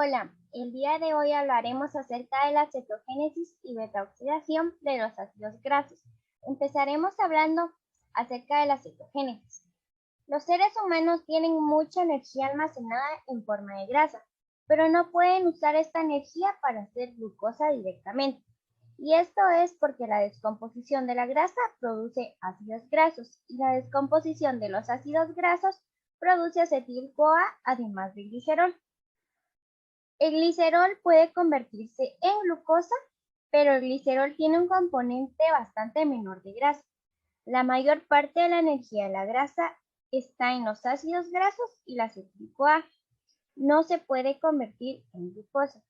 Hola, el día de hoy hablaremos acerca de la cetogénesis y beta-oxidación de los ácidos grasos. Empezaremos hablando acerca de la cetogénesis. Los seres humanos tienen mucha energía almacenada en forma de grasa, pero no pueden usar esta energía para hacer glucosa directamente. Y esto es porque la descomposición de la grasa produce ácidos grasos y la descomposición de los ácidos grasos produce acetil-CoA además de glicerol. El glicerol puede convertirse en glucosa, pero el glicerol tiene un componente bastante menor de grasa. La mayor parte de la energía de la grasa está en los ácidos grasos y la acetil-CoA. No se puede convertir en glucosa.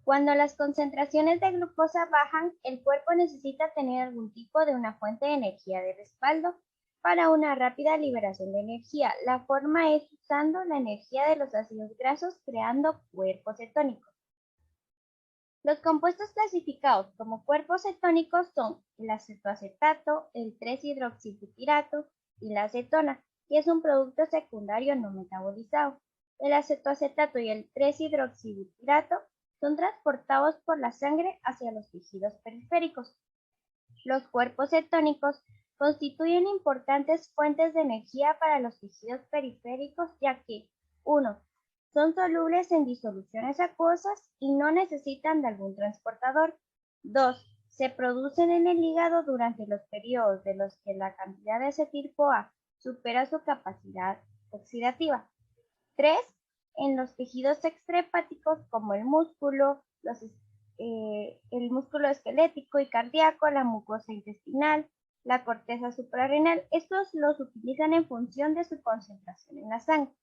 Cuando las concentraciones de glucosa bajan, el cuerpo necesita tener algún tipo de una fuente de energía de respaldo para una rápida liberación de energía. La forma es usando la energía de los ácidos grasos creando cuerpos cetónicos. Los compuestos clasificados como cuerpos cetónicos son el acetoacetato, el 3-hidroxibutirato y la acetona, que es un producto secundario no metabolizado. El acetoacetato y el 3-hidroxibutirato son transportados por la sangre hacia los tejidos periféricos. Los cuerpos cetónicos constituyen importantes fuentes de energía para los tejidos periféricos ya que 1. Son solubles en disoluciones acuosas y no necesitan de algún transportador. 2. Se producen en el hígado durante los periodos de los que la cantidad de acetil-CoA supera su capacidad oxidativa. 3. En los tejidos extrahepáticos como el músculo esquelético y cardíaco, la mucosa intestinal, la corteza suprarrenal. Estos los utilizan en función de su concentración en la sangre.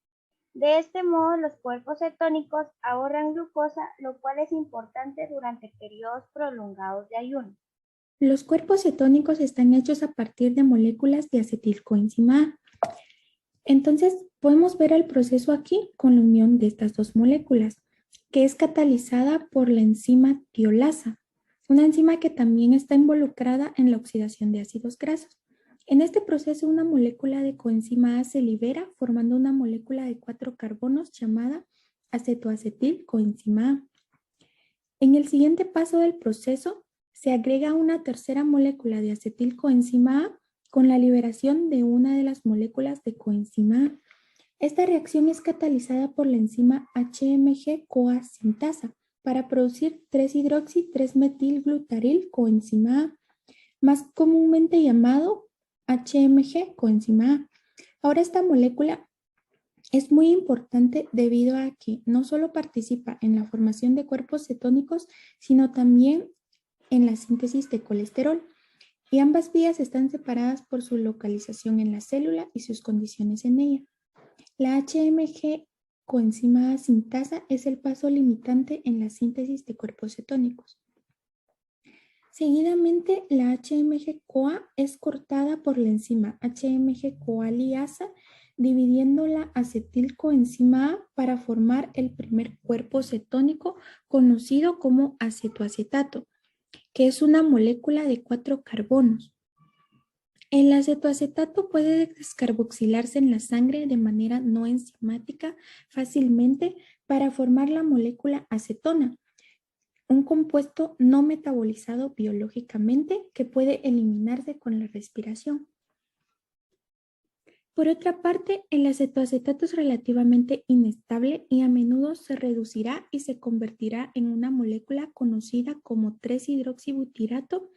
De este modo, los cuerpos cetónicos ahorran glucosa, lo cual es importante durante periodos prolongados de ayuno. Los cuerpos cetónicos están hechos a partir de moléculas de acetilcoenzima A. Entonces, podemos ver el proceso aquí con la unión de estas dos moléculas, que es catalizada por la enzima tiolasa, una enzima que también está involucrada en la oxidación de ácidos grasos. En este proceso, una molécula de coenzima A se libera formando una molécula de 4 carbonos llamada acetoacetilcoenzima A. En el siguiente paso del proceso, se agrega una tercera molécula de acetilcoenzima A con la liberación de una de las moléculas de coenzima A. Esta reacción es catalizada por la enzima HMG-CoA sintasa para producir 3-hidroxi-3-metilglutaril coenzima A, más comúnmente llamado HMG coenzima A. Ahora esta molécula es muy importante debido a que no solo participa en la formación de cuerpos cetónicos, sino también en la síntesis de colesterol. Y ambas vías están separadas por su localización en la célula y sus condiciones en ella. La HMG coenzima A sintasa es el paso limitante en la síntesis de cuerpos cetónicos. Seguidamente, la HMG-CoA es cortada por la enzima HMG-CoA liasa, dividiendo la acetilcoenzima A para formar el primer cuerpo cetónico conocido como acetoacetato, que es una molécula de 4 carbonos. El acetoacetato puede descarboxilarse en la sangre de manera no enzimática fácilmente para formar la molécula acetona, un compuesto no metabolizado biológicamente que puede eliminarse con la respiración. Por otra parte, el acetoacetato es relativamente inestable y a menudo se reducirá y se convertirá en una molécula conocida como 3-hidroxibutirato,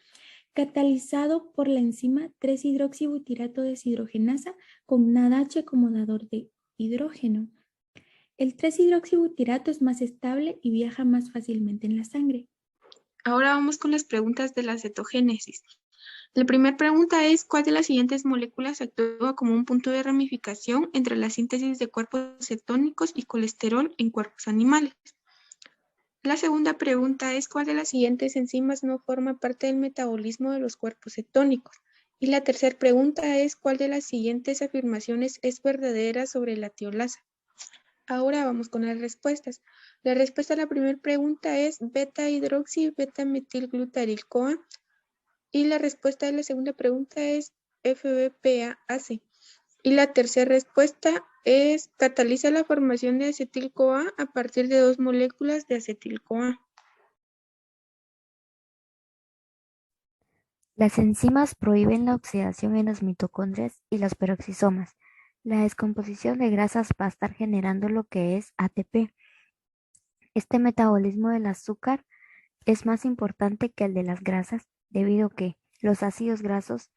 catalizado por la enzima 3-hidroxibutirato deshidrogenasa con NADH como dador de hidrógeno. El 3-hidroxibutirato es más estable y viaja más fácilmente en la sangre. Ahora vamos con las preguntas de la cetogénesis. La primera pregunta es, ¿cuál de las siguientes moléculas actúa como un punto de ramificación entre la síntesis de cuerpos cetónicos y colesterol en cuerpos animales? La segunda pregunta es, ¿cuál de las siguientes enzimas no forma parte del metabolismo de los cuerpos cetónicos? Y la tercera pregunta es, ¿cuál de las siguientes afirmaciones es verdadera sobre la tiolasa? Ahora vamos con las respuestas. La respuesta a la primera pregunta es beta-hidroxi beta-metilglutaril-CoA. Y la respuesta de la segunda pregunta es FBPAC. Y la tercera respuesta es cataliza la formación de acetil-CoA a partir de 2 moléculas de acetil-CoA. Las enzimas prohíben la oxidación en las mitocondrias y los peroxisomas. La descomposición de grasas va a estar generando lo que es ATP. Este metabolismo del azúcar es más importante que el de las grasas debido a que los ácidos grasos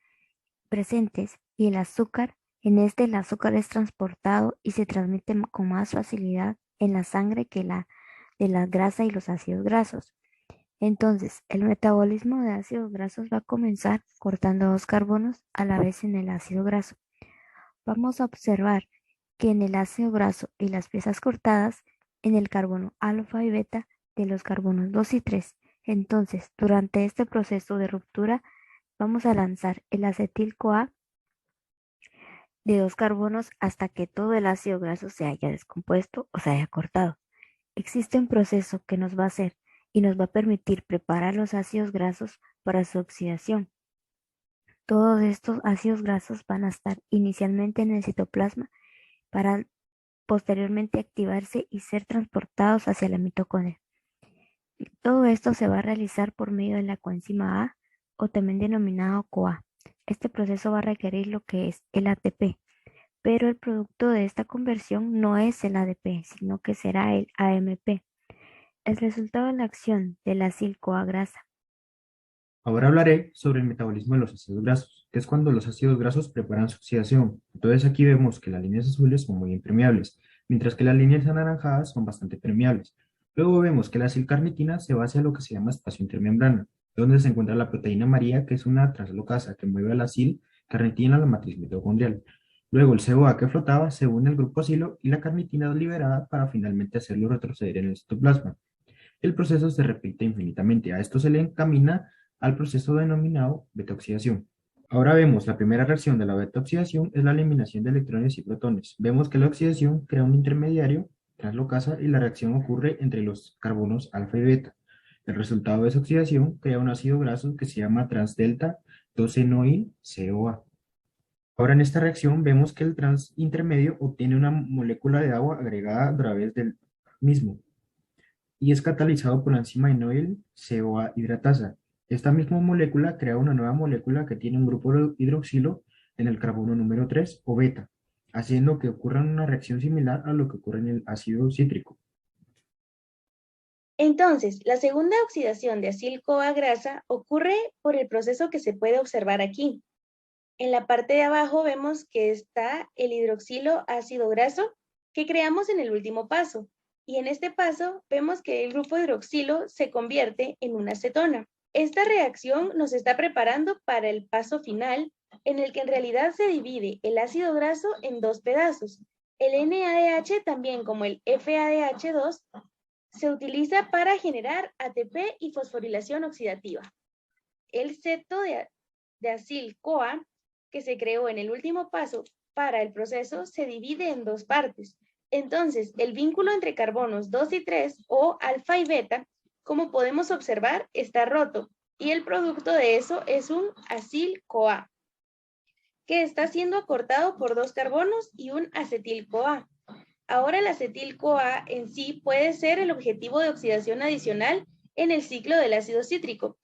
presentes y el azúcar, el azúcar es transportado y se transmite con más facilidad en la sangre que la de la grasa y los ácidos grasos. Entonces, el metabolismo de ácidos grasos va a comenzar cortando 2 carbonos a la vez en el ácido graso. Vamos a observar que en el ácido graso y las piezas cortadas, en el carbono alfa y beta de los carbonos 2 y 3. Entonces, durante este proceso de ruptura, vamos a lanzar el acetil-CoA de 2 carbonos hasta que todo el ácido graso se haya descompuesto o se haya cortado. Existe un proceso que nos va a hacer y nos va a permitir preparar los ácidos grasos para su oxidación. Todos estos ácidos grasos van a estar inicialmente en el citoplasma para posteriormente activarse y ser transportados hacia la mitocondria. Todo esto se va a realizar por medio de la coenzima A o también denominado CoA. Este proceso va a requerir lo que es el ATP, pero el producto de esta conversión no es el ADP, sino que será el AMP. El resultado de la acción de la acetil-CoA grasa. Ahora hablaré sobre el metabolismo de los ácidos grasos, que es cuando los ácidos grasos preparan su oxidación. Entonces aquí vemos que las líneas azules son muy impermeables, mientras que las líneas anaranjadas son bastante permeables. Luego vemos que la acilcarnitina se va hacia lo que se llama espacio intermembrana, donde se encuentra la proteína María, que es una translocasa que mueve a la acilcarnitina a la matriz mitocondrial. Luego el CoA que flotaba se une al grupo acilo y la carnitina es liberada para finalmente hacerlo retroceder en el citoplasma. El proceso se repite infinitamente. A esto se le encamina al proceso denominado beta-oxidación. Ahora vemos la primera reacción de la beta-oxidación es la eliminación de electrones y protones. Vemos que la oxidación crea un intermediario translocasa y la reacción ocurre entre los carbonos alfa y beta. El resultado de esa oxidación crea un ácido graso que se llama transdelta 2-enoil CoA. Ahora en esta reacción vemos que el transintermedio obtiene una molécula de agua agregada a través del mismo y es catalizado por la enzima enoil CoA hidratasa. Esta misma molécula crea una nueva molécula que tiene un grupo de hidroxilo en el carbono número 3 o beta, haciendo que ocurra una reacción similar a lo que ocurre en el ácido cítrico. Entonces, la segunda oxidación de acetil-CoA grasa ocurre por el proceso que se puede observar aquí. En la parte de abajo vemos que está el hidroxilo ácido graso que creamos en el último paso. Y en este paso vemos que el grupo hidroxilo se convierte en una acetona. Esta reacción nos está preparando para el paso final, en el que en realidad se divide el ácido graso en 2 pedazos. El NADH, también como el FADH2, se utiliza para generar ATP y fosforilación oxidativa. El ceto de acil-CoA, que se creó en el último paso para el proceso, se divide en 2 partes. Entonces, el vínculo entre carbonos 2 y 3, o alfa y beta, como podemos observar, está roto, y el producto de eso es un acil-CoA, que está siendo acortado por 2 carbonos y un acetil-CoA. Ahora el acetil-CoA en sí puede ser el objetivo de oxidación adicional en el ciclo del ácido cítrico.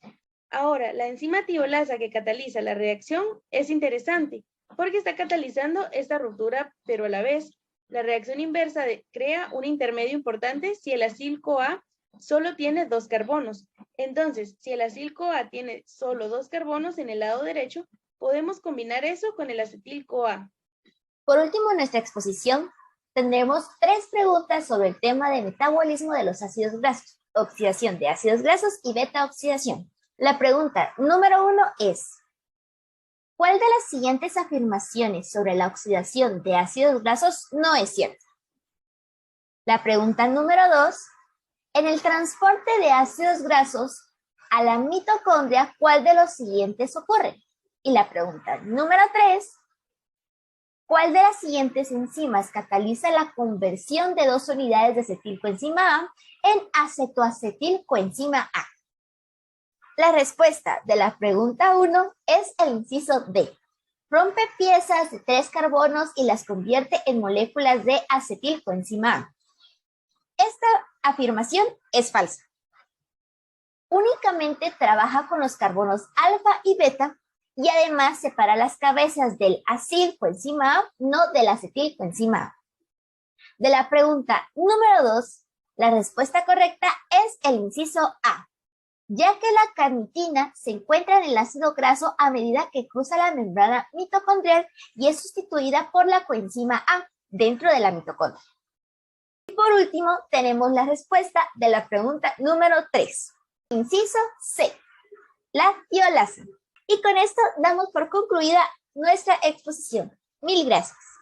Ahora, la enzima tiolasa que cataliza la reacción es interesante, porque está catalizando esta ruptura, pero a la vez, la reacción inversa crea un intermedio importante si el acil-CoA solo tiene 2 carbonos. Entonces, si el acil-CoA tiene solo 2 carbonos en el lado derecho, podemos combinar eso con el acetil-CoA. Por último, en nuestra exposición tendremos 3 preguntas sobre el tema de metabolismo de los ácidos grasos, oxidación de ácidos grasos y beta-oxidación. La pregunta número 1 es: ¿cuál de las siguientes afirmaciones sobre la oxidación de ácidos grasos no es cierta? La pregunta número 2: en el transporte de ácidos grasos a la mitocondria, ¿cuál de los siguientes ocurre? Y la pregunta número 3: ¿cuál de las siguientes enzimas cataliza la conversión de 2 unidades de acetilcoenzima A en acetoacetilcoenzima A? La respuesta de la pregunta 1 es el inciso D. rompe piezas de 3 carbonos y las convierte en moléculas de acetilcoenzima A. Esta afirmación es falsa. Únicamente trabaja con los carbonos alfa y beta y además separa las cabezas del acilcoenzima A, no del acetilcoenzima A. De la pregunta número 2, la respuesta correcta es el inciso A, ya que la carnitina se encuentra en el ácido graso a medida que cruza la membrana mitocondrial y es sustituida por la coenzima A dentro de la mitocondria. Y por último, tenemos la respuesta de la pregunta número 3, inciso C, la tiolasa. Y con esto damos por concluida nuestra exposición. Mil gracias.